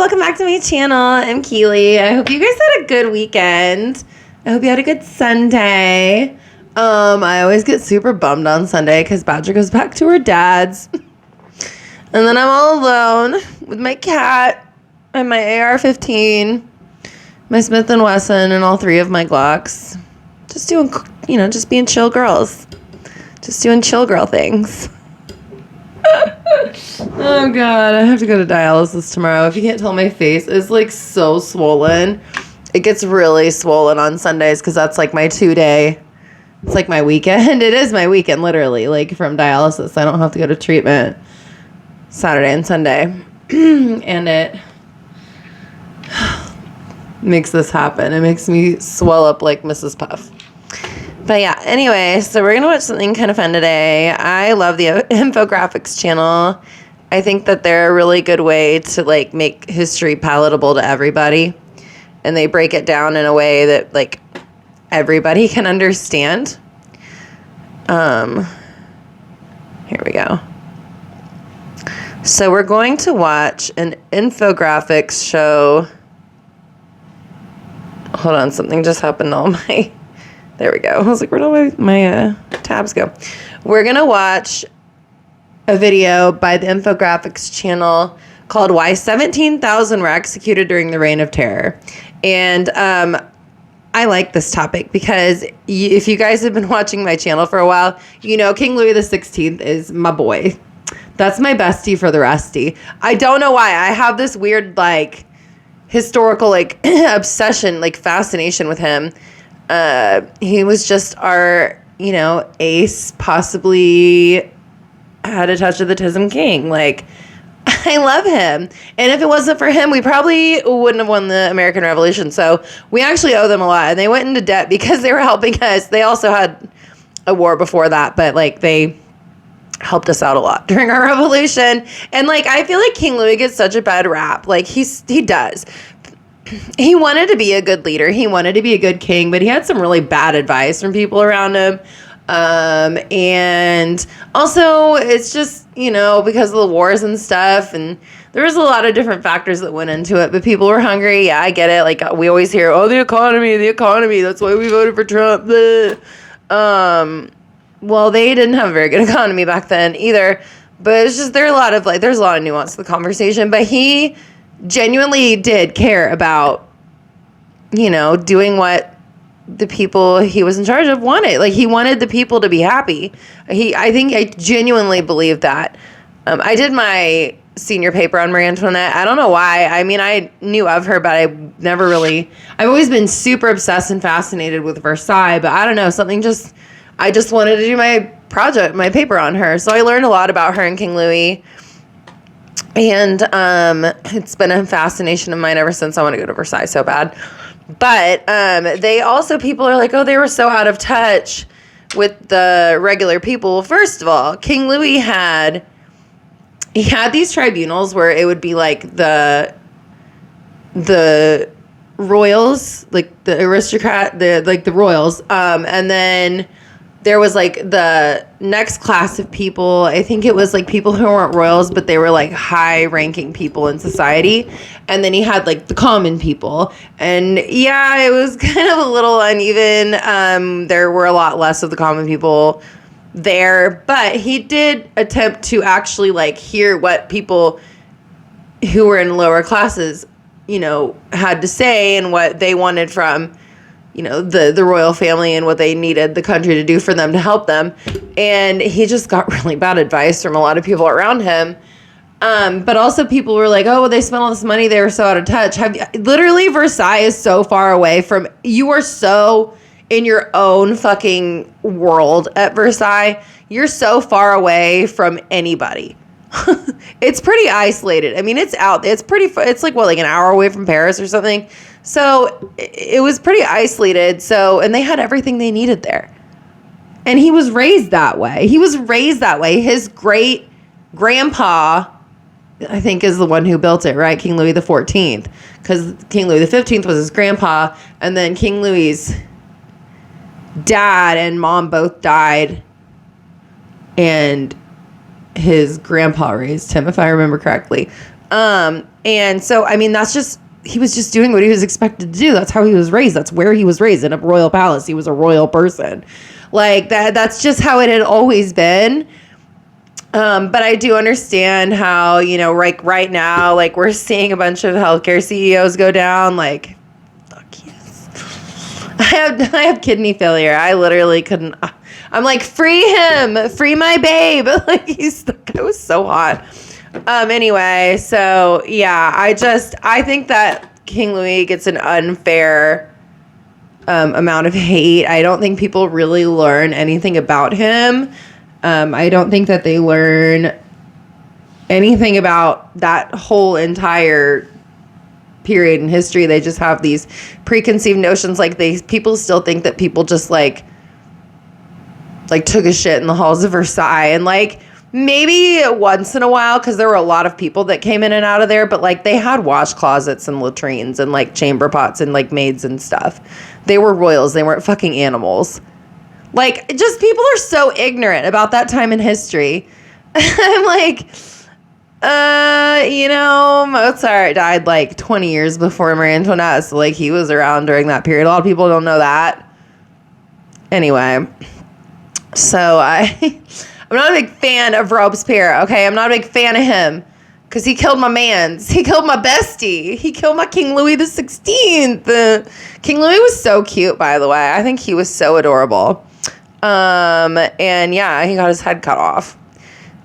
welcome back to my channel. I'm Keely. I hope you guys had a good weekend. I hope you had a good Sunday. I always get super bummed on Sunday because Badger goes back to her dad's. And then I'm all alone with my cat and my AR-15, my Smith & Wesson, and all three of my Glocks. Just doing, just being chill girls. Just doing chill girl things. Oh God, I have to go to dialysis tomorrow. If you can't tell, my face is like so swollen. It gets really swollen on Sundays because that's like my 2-day. It's like my weekend. It is my weekend, literally, like from dialysis. I don't have to go to treatment Saturday and Sunday. And it makes this happen. It makes me swell up like Mrs. Puff. But yeah, anyway, so we're going to watch something kind of fun today. I love the Infographics channel. I think that they're a really good way to like make history palatable to everybody. And they break it down in a way that like everybody can understand. Here we go. So we're going to watch an infographics show. Hold on, something just happened on my... There we go. I was like, where do my tabs go? We're going to watch a video by the Infographics channel called Why 17,000 Were Executed During the Reign of Terror. And I like this topic because if you guys have been watching my channel for a while, you know King Louis XVI is my boy. That's my bestie for the resty. I don't know why. I have this weird, like, historical, like, obsession, like, fascination with him. He was just our, ace, possibly had a touch of the Tism King. Like, I love him. And if it wasn't for him, we probably wouldn't have won the American Revolution. So we actually owe them a lot. And they went into debt because they were helping us. They also had a war before that, but like they helped us out a lot during our revolution. And like, I feel like King Louis gets such a bad rap. Like he does. He wanted to be a good leader. He wanted to be a good king, but he had some really bad advice from people around him. And also it's just, because of the wars and stuff, and there was a lot of different factors that went into it, but people were hungry. Yeah, I get it. Like we always hear, the economy, that's why we voted for Trump. Well, they didn't have a very good economy back then either, but it's just, there's a lot of nuance to the conversation, but he genuinely did care about, doing what the people he was in charge of wanted. Like he wanted the people to be happy. I genuinely believe that. I did my senior paper on Marie Antoinette. I don't know why. I mean, I knew of her, but I've always been super obsessed and fascinated with Versailles, but I don't know, I just wanted to do my paper on her. So I learned a lot about her and King Louis. And it's been a fascination of mine ever since. I want to go to Versailles so bad. But people are like, they were so out of touch with the regular people. First of all, King Louis had these tribunals where it would be like the royals, like the aristocrat, the royals, and then there was like the next class of people. I think it was like people who weren't royals, but they were like high ranking people in society. And then he had like the common people. And yeah, it was kind of a little uneven. There were a lot less of the common people there, but he did attempt to actually like hear what people who were in lower classes, had to say and what they wanted from the royal family and what they needed the country to do for them to help them. And he just got really bad advice from a lot of people around him. But also people were like, they spent all this money. They were so out of touch. Literally Versailles is so far away from, you are so in your own fucking world at Versailles. You're so far away from anybody. It's pretty isolated. I mean, it's out there. It's like an hour away from Paris or something. So it was pretty isolated. And they had everything they needed there. And he was raised that way. His great grandpa, I think, is the one who built it, right? King Louis XIV. Because King Louis XV was his grandpa. And then King Louis's dad and mom both died. And his grandpa raised him, if I remember correctly. And so, I mean, he was just doing what he was expected to do. That's how he was raised. That's where he was raised, in a royal palace. He was a royal person. Like that's just how it had always been. But I do understand how, like right now, like we're seeing a bunch of healthcare CEOs go down. Like, fuck yes. I have kidney failure. I literally couldn't. I'm like, free him, free my babe. Like it was so hot. Anyway, so yeah, I think that King Louis gets an unfair amount of hate. I don't think people really learn anything about him. I don't think that they learn anything about that whole entire period in history. They just have these preconceived notions. Like people still think that people just like took a shit in the halls of Versailles, and like maybe once in a while, because there were a lot of people that came in and out of there, but like they had wash closets and latrines and like chamber pots and like maids and stuff. They were royals. They weren't fucking animals. Like, just people are so ignorant about that time in history. I'm like, Mozart died like 20 years before Marie Antoinette, so like he was around during that period. A lot of people don't know that. Anyway, so I'm not a big fan of Robespierre, okay? I'm not a big fan of him because he killed my mans. He killed my bestie. He killed my King Louis the 16th. King Louis was so cute, by the way. I think he was so adorable. And yeah, he got his head cut off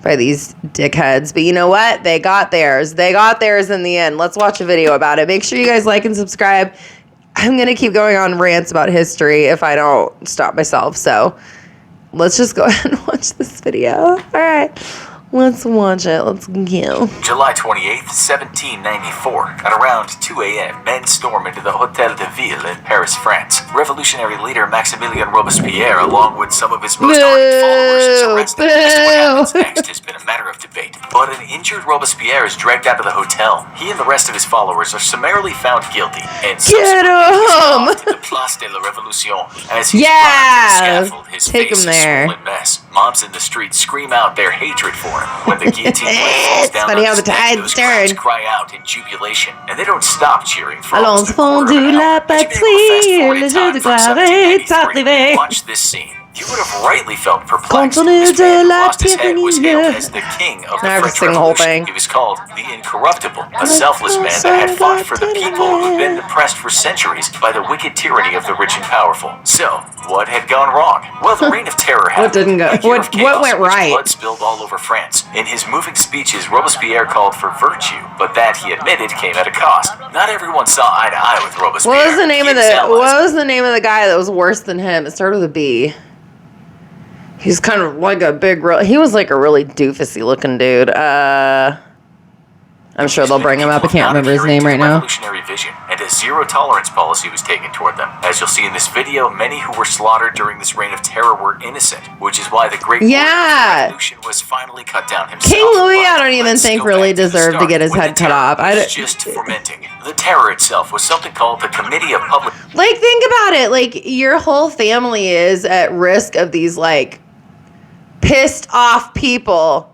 by these dickheads. But you know what? They got theirs. They got theirs in the end. Let's watch a video about it. Make sure you guys like and subscribe. I'm going to keep going on rants about history if I don't stop myself. So let's just go ahead and watch this video. All right. Let's watch it. Let's go. July 28th, 1794. At around 2 a.m., men storm into the Hôtel de Ville in Paris, France. Revolutionary leader Maximilien Robespierre, along with some of his most ardent followers, is arrested. As to what happens next has been a matter of debate. But an injured Robespierre is dragged out of the hotel. He and the rest of his followers are summarily found guilty and subsequently to the Place de la Révolution. As he's brought to the scaffold, his face is a swollen mess. Mobs in the streets scream out their hatred for him. When the guillotine falls down on his neck, those crowds cry out in jubilation, and they don't stop cheering for almost a quarter of an hour. But you may well fast forward in time from 1793. Watch this scene. You would have rightly felt perplexed. This man who lost his head was hailed as the king of the French Revolution. He was called the Incorruptible, a selfless man that had fought for the people who had been oppressed for centuries by the wicked tyranny of the rich and powerful. So, what had gone wrong? Well, the reign of terror happened. What didn't go? What went right? Blood spilled all over France. In his moving speeches, Robespierre called for virtue, but that, he admitted, came at a cost. Not everyone saw eye to eye with Robespierre. What was the name of the guy that was worse than him? It started with a B. He's kind of like he was like a really doofusy looking dude. I'm sure they'll bring him up. I can't remember his name right now. Revolutionary vision and a zero tolerance policy was taken toward them. As you'll see in this video, many who were slaughtered during this reign of terror were innocent, which is why the Great Revolution was finally cut down himself. King Louis, I don't even think really deserved to get his head cut off. Just fermenting. The terror itself was something called the Committee of Public. Like, think about it. Like, your whole family is at risk of these like pissed off people.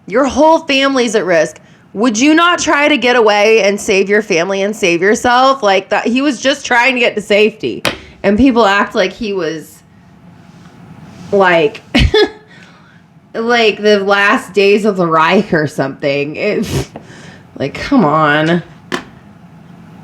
Your whole family's at risk. Would you not try to get away and save your family and save yourself? Like that, he was just trying to get to safety, and people act like he was like like the last days of the Reich or something. Like, come on.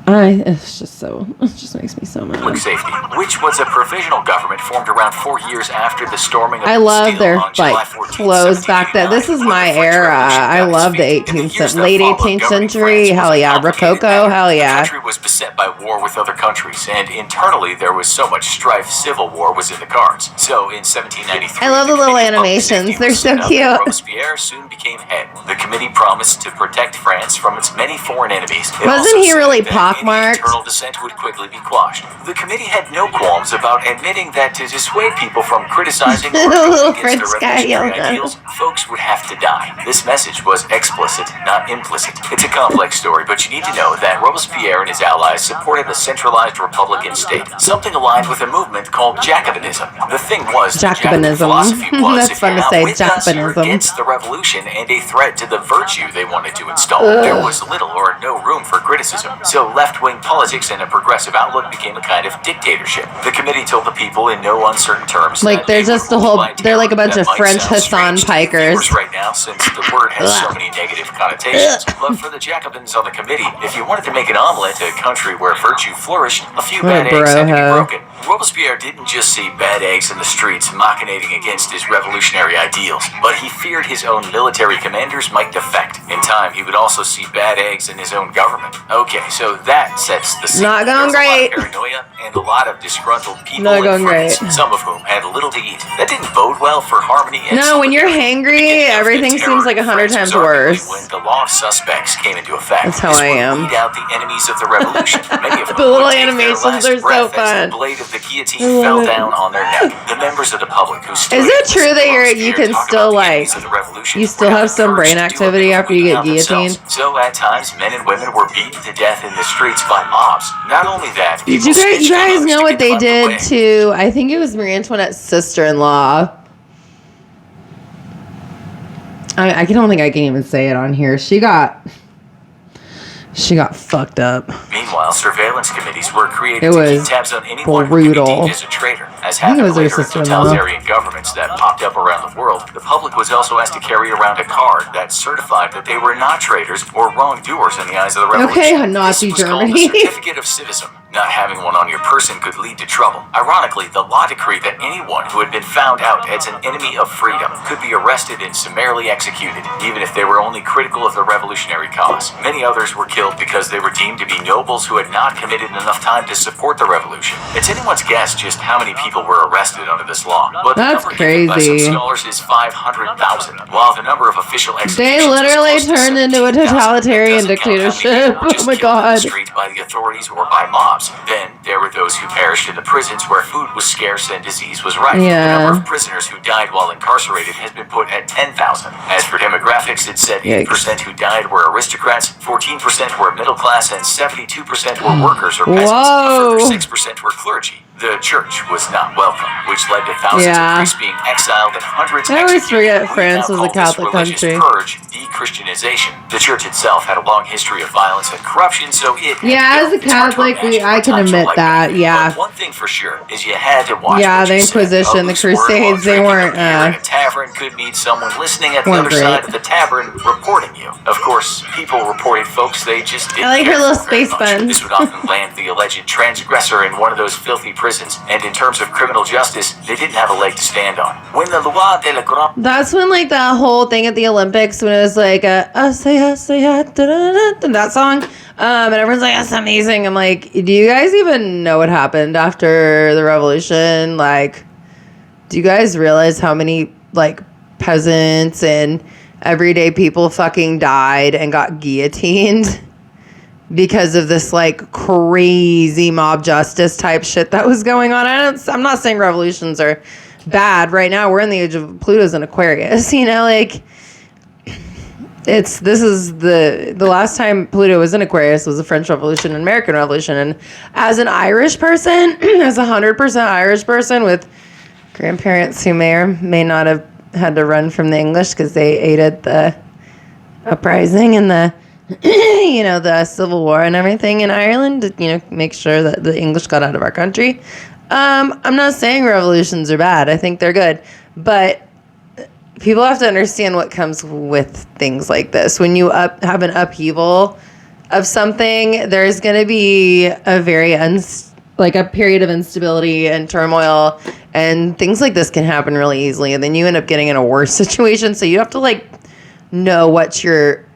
It just makes me so mad. Public safety, which was a provisional government formed around 4 years after the storming of I love Bastille their on July 14th, clothes back then. This is my era. I love the 18th century, late 18th century. Hell yeah, Rococo. Hell yeah. The country was beset by war with other countries, and internally there was so much strife. Civil war was in the cards. So in 1793, I love the little animations. They're so cute. Robespierre soon became head. The committee promised to protect France from its many foreign enemies. Wasn't he really popular pockmarked. Internal dissent would quickly be quashed. The committee had no qualms about admitting that to dissuade people from criticizing or Little against the French guy revolutionary yelling. ideals, folks would have to die. This message was explicit, not implicit. It's a complex story, but you need to know that Robespierre and his allies supported a centralized republican state, something aligned with a movement called Jacobinism. The thing was, Jacobinism. philosophy was, That's fun to if say, you're not with us, you're Jacobinism. against the revolution and a threat to the virtue they wanted to install. There was little or no room for criticism, so left-wing politics and a progressive outlook became a kind of dictatorship. The committee told the people in no uncertain terms Like, that they're they just would a whole, rule by they're like a bunch terror. of That might French sound Hassan strange to you pikers. viewers right now, since the word has so many negative connotations. But for the Jacobins on the committee, if you wanted to make an omelet a country where virtue flourished, a few What a bad eggs had to be bro-ho. broken. Robespierre didn't just see bad eggs in the streets machinating against his revolutionary ideals, but he feared his own military commanders might defect. In time, he would also see bad eggs in his own government. Okay, so that sets the scene. Not going There was great. a lot of paranoia and a lot of disgruntled people Not in going France, great. some of whom had little to eat. That didn't bode well for harmony and No, when you're hangry, solidarity. everything seems like 100 times worse. When the law of suspects came into effect, That's how this I would am. weed out the enemies of the revolution. Many of them The little would take their animations last are so breath fun. as the blade of the I guillotine love fell it. down on their neck. The members of the public who stood Is it and true listened that to you Robespierre can talk still, about the like, enemies of the revolution you still were have some brain encouraged to do a activity bit of after you weeding get out themselves. guillotined? So at times, men and women were beaten to death in the streets by mobs. Not only that, Did people you snitched on guys others know to what get they them out of the did way. to, I think it was Marie Antoinette's sister-in-law. I don't think I can even say it on here. She got fucked up. Meanwhile, surveillance committees were created It to was keep tabs on anyone who could be brutal. deemed as a traitor. As I think it happened was her later in sister-in-law. totalitarian governments that popped up around the world, the public was also asked to carry around a card that certified that they were not traitors or wrongdoers in the eyes of the revolution. Okay, Nazi This was called Germany. the Certificate of Civism. Not having one on your person could lead to trouble. Ironically, the law decreed that anyone who had been found out as an enemy of freedom could be arrested and summarily executed, even if they were only critical of the revolutionary cause. Many others were killed because they were deemed to be nobles who had not committed enough time to support the revolution. It's anyone's guess just how many people were arrested under this law, but That's the number given by some crazy. scholars is 500,000, while the number of official executions They is literally close to turned into a 17,000. totalitarian That doesn't count how many dictatorship. people were just Oh my killed in the God. street by the authorities or by mobs. Then there were those who perished in the prisons where food was scarce and disease was rife. Yeah. The number of prisoners who died while incarcerated has been put at 10,000. As for demographics, it said 8% who died were aristocrats, 14% were middle class, and 72% were workers or peasants. Whoa. A further 6% were clergy. The church was not welcome, which led to thousands Yeah. of priests being exiled and hundreds I always executed. forget We France now was a call this Catholic religious country. purge de-Christianization. The church itself had a long history of violence and corruption, so it... Yeah, as a it's hard to Catholic, imagine I a can time admit like that, yeah. But one thing for sure is you had to watch Yeah, what the you said. Inquisition, A the loose word while Crusades, they drinking a weren't, beer in a tavern could mean someone listening at the weren't other side great. of the tavern reporting you. Of course, people reported folks they just didn't I like her care little for very space much. bun. This would often land the alleged transgressor in one of those filthy prisons, and in terms of criminal justice, they didn't have a leg to stand on. When the loi de la grande That's when, like, that whole thing at the Olympics, when it was like, that song, and everyone's like, that's amazing. I'm like, do you guys even know what happened after the revolution? Like, do you guys realize how many, like, peasants and everyday people fucking died and got guillotined because of this, like, crazy mob justice type shit that was going on? I'm not saying revolutions are bad. Right now we're in the age of Pluto's in Aquarius, you know, like, this is the last time Pluto was in Aquarius was the French Revolution and American Revolution. And as an Irish person, as 100% Irish person with grandparents who may or may not have had to run from the English because they aided the uprising and the you know, the Civil War and everything in Ireland to, you know, make sure that the English got out of our country. I'm not saying revolutions are bad. I think they're good. But people have to understand what comes with things like this. When you have an upheaval of something, there's going to be a very a period of instability and turmoil, and things like this can happen really easily, and then you end up getting in a worse situation. So you have to, like, know what you're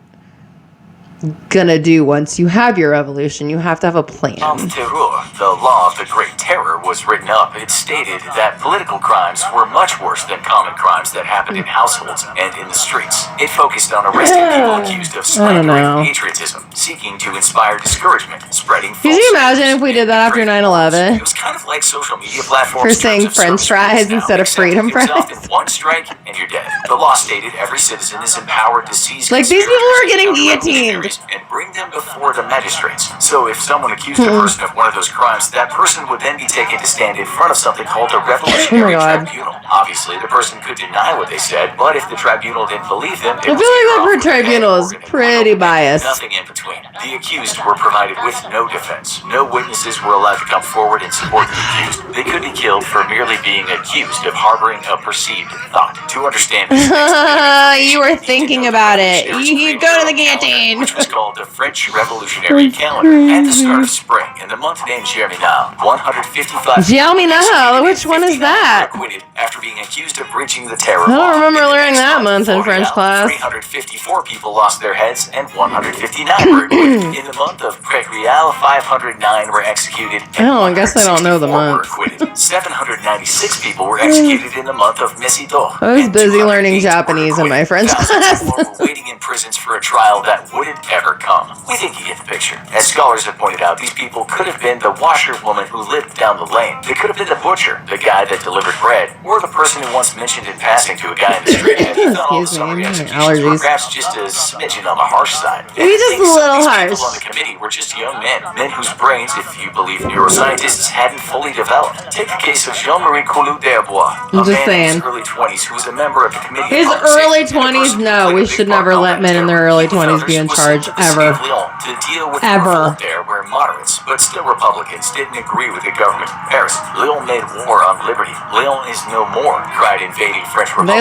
gonna do once you have your revolution. You have to have a plan. Terror, the law of the Great Terror, was written up. It stated that political crimes were much worse than common crimes that happened in households and in the streets. It focused on arresting people accused of slandering patriotism, seeking to inspire discouragement, spreading false. Could you imagine if we did that after 9/11? It was kind of like social media platforms for saying French fries instead of freedom fries. One strike and you're dead. The law stated every citizen is empowered to seize like these people are getting guillotined and bring them before the magistrates. So if someone accused a person of one of those crimes, that person would then be taken to stand in front of something called the Revolutionary Tribunal. Obviously, the person could deny what they said, but if the tribunal didn't believe them, I feel like the tribunal is pretty biased. Nothing in between. The accused were provided with no defense. No witnesses were allowed to come forward and support the accused. They could be killed for merely being accused of harboring a perceived thought. To understand this, you were thinking about it. You go to the guillotine. Which was called the French Revolutionary Calendar. At the start of spring, in the month named Germinal, 155 Germinal? Which one is that? Acquitted after being accused of breaching the terror I law. don't remember learning that month in French class. 354 people lost their heads and 159 were acquitted. In the month of Précrial, 509 were executed. Oh, I guess I don't know the month. 796 people were executed in the month of Messidor. I was busy learning Japanese in my French class. Were waiting in prisons for a trial that wouldn't ever come. We think you get the picture. As scholars have pointed out, these people could have been the washerwoman who lived down the lane. They could have been the butcher, the guy that delivered bread, or the person who once mentioned in passing to a guy in the street that he thought all the summary executions were perhaps just a smidgen on the harsh side. Maybe just a little harsh. People on the committee were just young men whose brains, if you believe neuroscientists, hadn't fully developed. Take the case of Jean-Marie Collot d'Herbois, a man in his early 20s who was a member of the committee. His early 20s? No, we should never let men in their early 20s be in charge, ever. To deal with ever. There where moderates, but still Republicans, didn't agree with the government in Paris. Lyon made war on liberty. Lyon is no more, cried invading French Republican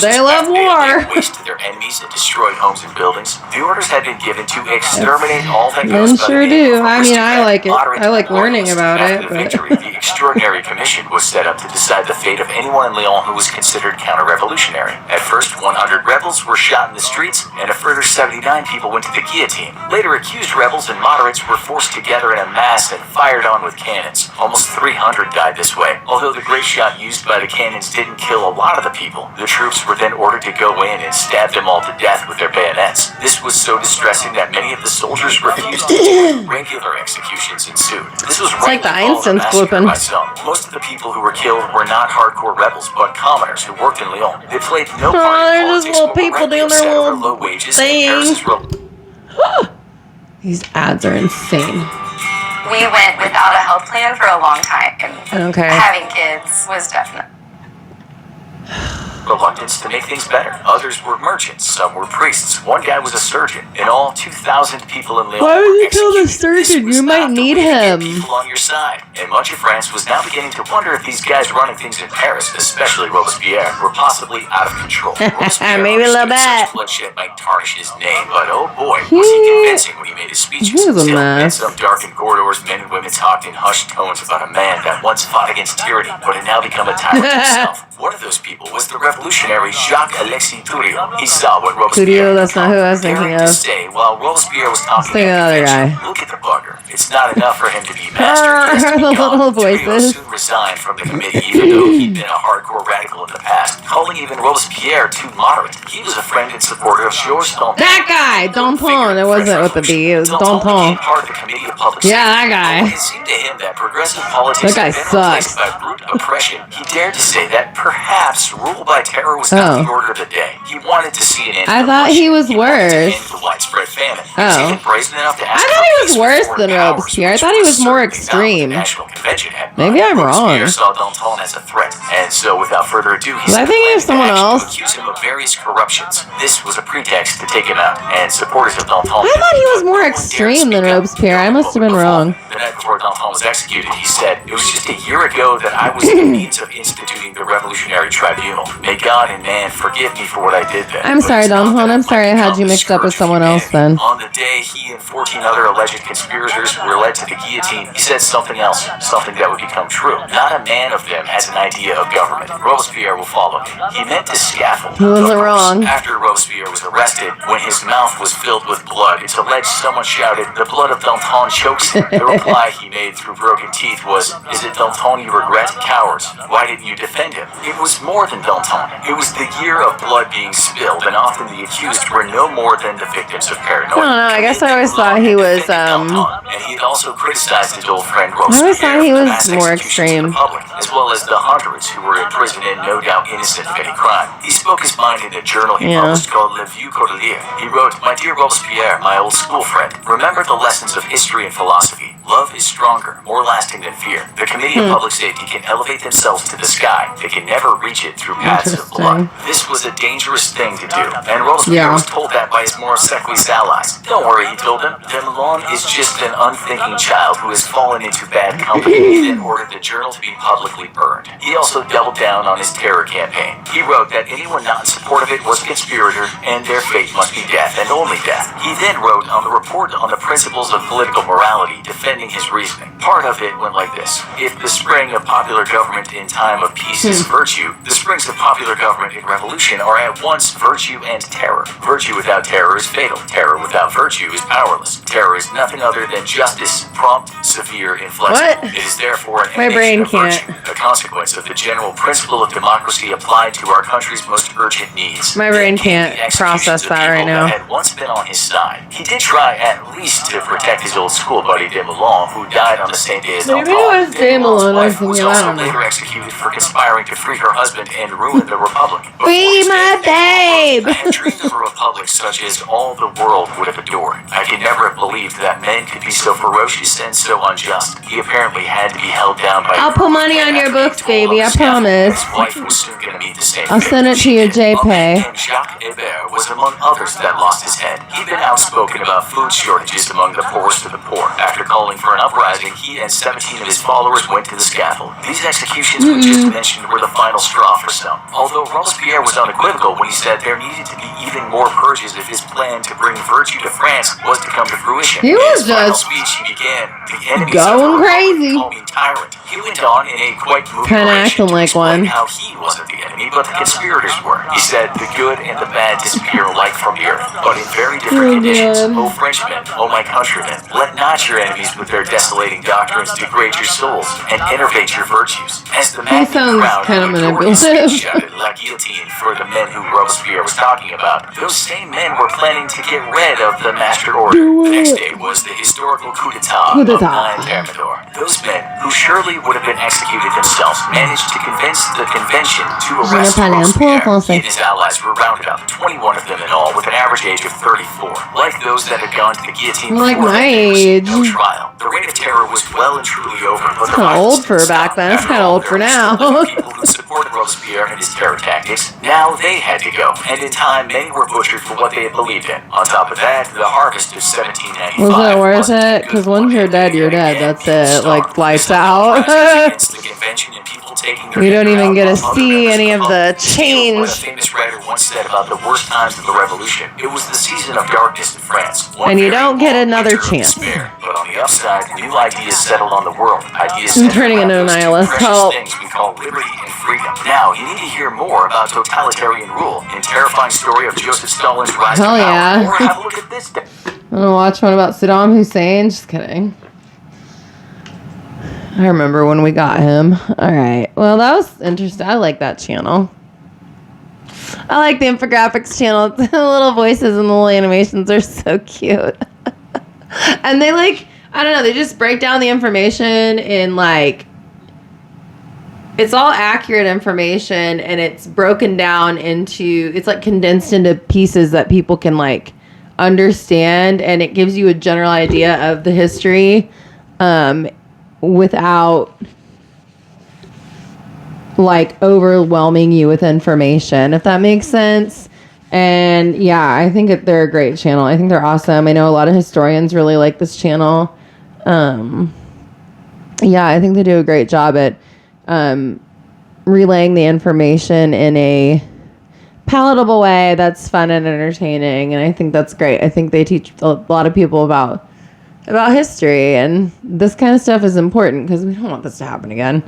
They love war. They wasted their enemies and destroyed homes and buildings. The orders had been given to exterminate all that goes Men sure do. I mean, I like it. I like learning about it. But the Extraordinary Commission was set up to decide the fate of anyone in Lyon who was considered counter-revolutionary. At first, 100 rebels were shot in the streets, and a further 79 people went to the guillotine. Later, accused rebels and moderates were forced together in a mass and fired on with cannons. Almost 300 died this way. Although the grape shot used by the cannons didn't kill a lot of the people, the troops were then ordered to go in and stab them all to death with their bayonets. This was so distressing that many of the soldiers refused to do it. Regular executions ensued. This was like the Einstein's flipping. Most of the people who were killed were not hardcore rebels, but commoners who worked in Lyon. They played no part in they're just politics, little people doing their little low wages thing. These ads are insane. We went without a health plan for a long time. Okay. Having kids was definitely reluctance to make things better. Others were merchants, some were priests. One guy was a surgeon. In all, 2,000 people in Lyon. Why would you kill the surgeon? You might need him. People on your side. And much of France was now beginning to wonder if these guys running things in Paris, especially Robespierre, were possibly out of control. Maybe a little bit. Bloodshed might tarnish his name, but oh boy, was he convincing when he made his speeches. He was a mess. In some darkened corridors, men and women talked in hushed tones about a man that once fought against tyranny, but had now become a tyrant himself. One of those people was the revolutionary Jacques-Alexis Thuriot. He saw what Robespierre that's not who I was thinking of. Say, while Robespierre was talking the other guy. look at the bugger. It's not enough for him to be master. The little voices. Soon resigned from the committee, even though he'd been a hardcore radical in the past, calling even Robespierre too moderate. He was a friend and supporter of Georges Danton. That guy, Danton. It wasn't with the B. It was Danton. Part of the Committee of Public Yeah, that guy. It seemed to him that progressive politics That guy had been replaced sucks. by brute oppression. He dared to say that perhaps rule by terror was not the order of the day. He wanted to see an end. I thought he was worse. The widespread famine. Oh. Brazen enough to ask I thought he was worse than Robespierre. I thought he was more extreme. Maybe I'm wrong. Robespierre saw Danton as a threat, and so without further ado, he I think he was someone else. accused him of various corruptions. This was a pretext to take him out, and supporters of Danton. I thought he was more extreme than Robespierre. I must have been wrong. The night before Danton was executed, he said, "It was just a year ago that I was in the means of instituting the Revolutionary Tribunal. May God and man forgive me for what I did then." I'm sorry, Danton. I'm sorry I had you mixed up with someone else then. On the day he and 14 other alleged conspirators were led to the guillotine, he said something else, something that would become true. Not a man of them has an idea of government. Robespierre will follow me. He meant to scaffold. He wasn't wrong. After Robespierre was arrested, when his mouth was filled with blood, it's alleged someone shouted, "The blood of Danton chokes him." The reply he made through broken teeth was, "Is it Danton you regret? Cowards. Why didn't you defend him?" It was more than Danton. It was the year of blood being spilled, and often the accused were no more than the victims of paranoia. I don't know. I guess I always thought he was, And he had also criticized his old friend I always Robespierre thought he for was mass more executions in extreme. the public, as well as the hundreds who were in prison and no doubt innocent of any crime. He spoke his mind in a journal he published called Le Vieux Cordelier. He wrote, "My dear Robespierre, my old school friend, remember the lessons of history and philosophy. Love is stronger, more lasting than fear. The Committee of Public Safety can elevate themselves to the sky. They can never reach it through paths of blood. This was a dangerous thing to do, and Robespierre was told that by his more secular allies. Don't worry, he told them. Demelon is just an unthinking child who has fallen into bad company." He then ordered the journal to be publicly burned. He also doubled down on his terror campaign. He wrote that anyone not in support of it was a conspirator, and their fate must be death, and only death. He then wrote on the report on the principles of political morality, defending his reasoning. Part of it went like this: "If the spring of popular government in time of peace is virtue, the springs of popular government in revolution are at once virtue and terror. Virtue without terror is fatal. Terror without virtue is powerless. Terror is nothing other than justice, prompt, severe, inflexible. What? It is therefore an My brain emanation of can't. virtue, a consequence of the general principle of democracy applied to our country's most urgent needs." My brain can't The executions process of that right people now. that had once been on his side. He did try at least to protect his old school buddy Demelon, who died on the same day as Maybe Danton. it was Demelon, I wife think, was I also don't know. later executed for conspiring to free her husband and ruin the republic. Free my babe! I had dreamed of a republic such as all the world would have adored. I could never have believed that men could be so ferocious and so unjust. He apparently had to be held down by... I'll put money on your books, baby, I promise. His wife was soon going to meet the same I'll fate. send it to you, She did. JPay. And Jacques Hébert was among others that lost his head. He'd been outspoken about food shortages among the poorest of the poor. After calling for an uprising, he and 17 of his followers went to the scaffold. These executions we just mentioned were the final straw for some. Although Robespierre was unequivocal when he said there needed to be even more purges if his plan to bring virtue to France was to come to fruition. He was In his final just speech, he began, "The enemies going of the Republic crazy. call me tyrant." He went on in a quite moving Kinda narration acting to like explain one. how he wasn't the enemy, but the conspirators were. He said, "The good and the bad disappear alike from the earth, but in very different conditions. God. O Frenchmen, O my countrymen, let not your enemies with their desolating doctrines degrade your souls and enervate your virtues." As the maddening sounds crowd kinda adored his manipulative. speech shouted "La guillotine" for the men who Robespierre was talking about, those same men were planning to get rid of the master order. The next day was the historical coup d'etat Coup of d'etat. 9 Thermidor. Those men, who surely would have been executed themselves, managed to convince the convention to arrest parle un peu Robespierre. français. He and his allies were rounded up, 21 of them in all, with an average age of 34. Like those that had gone to the guillotine Like before my them, there was age. no trial. The reign of terror was well and truly over, but the kinda violence old for didn't back stop. then. It's After kinda all, old for there were now. still living people who supported Robespierre and his terror tactics. Now they had to go, and in time many were butchered for what they had believed in. On top of that, the harvest of 1795 Was it worth wasn't it? good. Because once you're dead, you're dead. That's it. Like, lights out. Against the convention and people taking their You don't finger even out get to on other see members any of of the public. Steele, what a change. famous writer once said about the worst times of the revolution, it was the season of darkness in France. One And you very don't get long another winter of chance. despair. But on the upside, new ideas settled on the world. Ideas I'm centered turning around into a those two nihilist. precious Help. things we call liberty and freedom. Now, you need to hear more about totalitarian rule and terrifying story of Joseph Stalin's rise Hell to power. yeah. Or have a look at this. I'm gonna watch one about Saddam Hussein. Just kidding. I remember when we got him. Alright. Well, that was interesting. I like that channel. I like the Infographics channel. The little voices and the little animations are so cute. And they like, I don't know, they just break down the information in like, it's all accurate information and it's broken down into, it's like condensed into pieces that people can like understand, and it gives you a general idea of the history without like overwhelming you with information, if that makes sense. And yeah, I think they're a great channel. I think they're awesome. I know a lot of historians really like this channel. Yeah, I think they do a great job at relaying the information in a palatable way that's fun and entertaining, and I think that's great. I think they teach a lot of people about history, and this kind of stuff is important because we don't want this to happen again.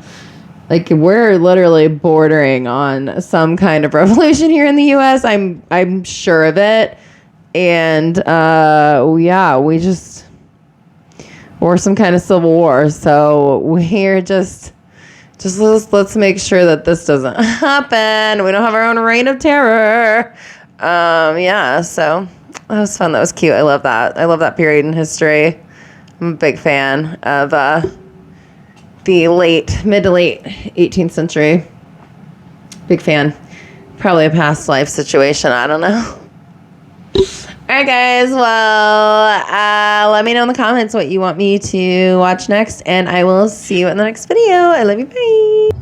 Like, we're literally bordering on some kind of revolution here in the U.S. I'm sure of it. And, yeah, or some kind of civil war. So we're just let's make sure that this doesn't happen. We don't have our own reign of terror. Yeah, so that was fun. That was cute. I love that. I love that period in history. I'm a big fan of the mid to late 18th century. Big fan. Probably a past life situation. I don't know. All right, guys. Well, let me know in the comments what you want me to watch next, and I will see you in the next video. I love you. Bye.